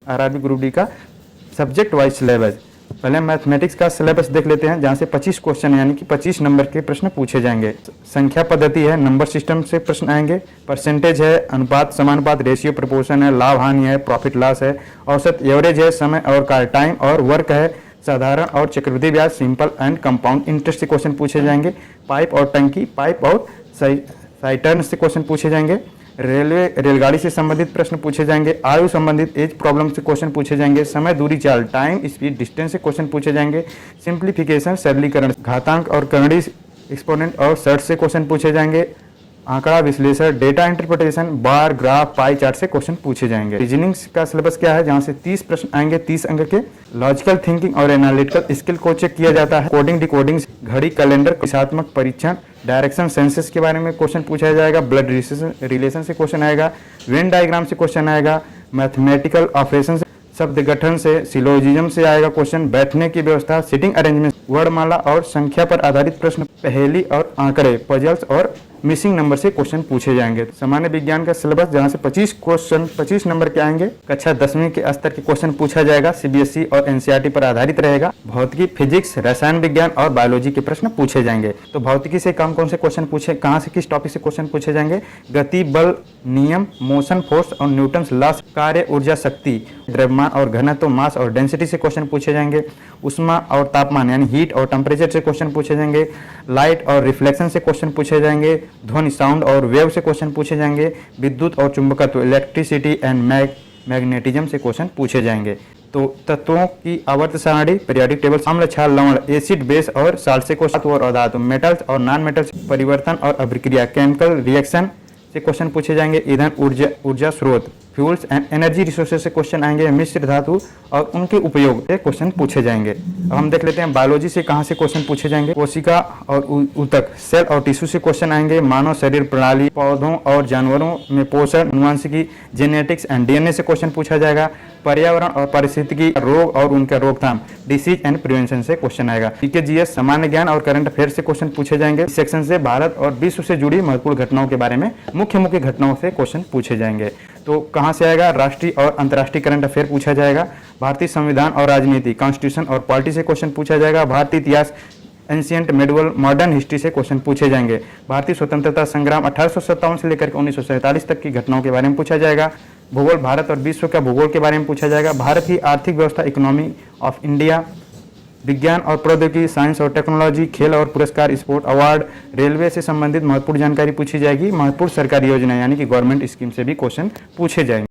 RRB group D का subject wise syllabus. पहले mathematics का सिलेबस देख लेते हैं, जहाँ से 25 क्वेश्चन यानी कि 25 नंबर के प्रश्न पूछे जाएंगे। संख्या पद्धति है, नंबर सिस्टम से प्रश्न आएंगे। परसेंटेज है, अनुपात समानुपात, रेशियो प्रोपोर्शन है, लाभ हानि है, प्रॉफिट लॉस है, औसत एवरेज है, समय और कार्य टाइम और वर्क है, साधारण और चक्रवृद्धि ब्याज, सिंपल एंड कंपाउंड इंटरेस्ट से क्वेश्चन पूछे जाएंगे। पाइप और टंकी, पाइप और साइटर्न से क्वेश्चन पूछे जाएंगे। रेलगाड़ी से संबंधित प्रश्न पूछे जाएंगे। आयु संबंधित एज प्रॉब्लम से क्वेश्चन पूछे जाएंगे। समय, दूरी, चाल, टाइम, स्पीड, डिस्टेंस से क्वेश्चन पूछे जाएंगे। सिंप्लीफिकेशन, सरलीकरण, घातांक और करणी एक्सपोनेंट और सर्ट से क्वेश्चन पूछे जाएंगे। आंकड़ा विश्लेषण, डेटा इंटरप्रिटेशन, बार, ग्राफ, पाई चार्ट से क्वेश्चन पूछे जाएंगे। रीजनिंग का सिलेबस क्या है, जहां से 30 प्रश्न आएंगे 30 अंक के। लॉजिकल थिंकिंग और एनालिटिकल स्किल को चेक किया जाता है। कोडिंग, डिकोडिंग, घड़ी, कैलेंडर, दिशात्मक परीक्षण, डायरेक्शन सेंसेस के बारे में क्वेश्चन पूछा जाएगा। ब्लड रिलेशन से क्वेश्चन आएगा। वेन डायग्राम से क्वेश्चन आएगा। मैथमेटिकल ऑपरेशन, शब्द गठन से, सिलोजिज्म से आएगा क्वेश्चन। बैठने की व्यवस्था, सिटिंग अरेंजमेंट, वर्णमाला और संख्या पर आधारित प्रश्न, पहेली और आंकड़े, पजल्स और मिसिंग नंबर से क्वेश्चन पूछे जाएंगे। सामान्य विज्ञान का सिलेबस, जहां से 25 नंबर के आएंगे। कक्षा 10वीं के स्तर के क्वेश्चन पूछा जाएगा। सीबीएसई और एनसीईआरटी पर आधारित रहेगा। भौतिकी, फिजिक्स, रसायन विज्ञान और बायोलॉजी के प्रश्न पूछे जाएंगे। तो भौतिकी से कौन से क्वेश्चन पूछे, कहां से किस टॉपिक से क्वेश्चन पूछे जाएंगे? गति, बल, नियम, मोशन, फोर्स और न्यूटन्स लॉस, कार्य, ऊर्जा, शक्ति, द्रव्यमान और घनत्व, मास और डेंसिटी से क्वेश्चन पूछे जाएंगे। उष्मा और तापमान यानी हीट और टेम्परेचर से क्वेश्चन पूछे जाएंगे। लाइट और रिफ्लेक्शन से क्वेश्चन पूछे जाएंगे। ध्वनि, साउंड और वेव से क्वेश्चन पूछे जाएंगे। विद्युत और चुंबकत्व, इलेक्ट्रिसिटी एंड मैग्नेटिज्म से क्वेश्चन पूछे जाएंगे। तो तत्वों की आवर्त सारणी, पीरियोडिक टेबल, अम्ल, क्षार, लवण, एसिड, बेस और साल्ट से क्वेश्चन और अधातु, मेटल्स और नॉन मेटल्स, परिवर्तन और अभिक्रिया, केमिकल रिएक्शन से क्वेश्चन पूछे जाएंगे। ईंधन, ऊर्जा स्रोत, फ्यूल्स एंड एनर्जी रिसोर्सेज से क्वेश्चन आएंगे। मिश्र धातु और उनके उपयोग से क्वेश्चन पूछे जाएंगे। अब हम देख लेते हैं बायोलॉजी से कहां से क्वेश्चन पूछे जाएंगे। कोशिका और ऊतक, सेल और टिश्यू से क्वेश्चन आएंगे। मानव शरीर प्रणाली, पौधों और जानवरों में पोषण, अनुवांशिकी, जेनेटिक्स एंड डीएनए से क्वेश्चन पूछा जाएगा। पर्यावरण और पारिस्थितिकी, रोग और उनका रोकथाम, डिसीज एंड प्रिवेंशन से क्वेश्चन आएगा। जीके, सामान्य ज्ञान और करंट अफेयर से क्वेश्चन पूछे जाएंगे। इस सेक्शन से भारत और विश्व से जुड़ी महत्वपूर्ण घटनाओं के बारे में, मुख्य घटनाओं से क्वेश्चन पूछे जाएंगे। तो कहां से आएगा? राष्ट्रीय और अंतर्राष्ट्रीय करंट अफेयर पूछा जाएगा। भारतीय संविधान और राजनीति, कॉन्स्टिट्यूशन और पॉलिटी से क्वेश्चन पूछा जाएगा। भारतीय इतिहास, एंशिएंट, मेडिवल, मॉडर्न हिस्ट्री से क्वेश्चन पूछे जाएंगे। भारतीय स्वतंत्रता संग्राम 1857 से लेकर 1947 तक की घटनाओं के बारे में पूछा जाएगा। भूगोल, भारत और विश्व का भूगोल के बारे में पूछा जाएगा। भारत की आर्थिक व्यवस्था, इकोनॉमी ऑफ इंडिया, विज्ञान और प्रौद्योगिकी, साइंस और टेक्नोलॉजी, खेल और पुरस्कार, स्पोर्ट अवार्ड, रेलवे से संबंधित महत्वपूर्ण जानकारी पूछी जाएगी। महत्वपूर्ण सरकारी योजना यानी कि गवर्नमेंट स्कीम से भी क्वेश्चन पूछे जाएंगे।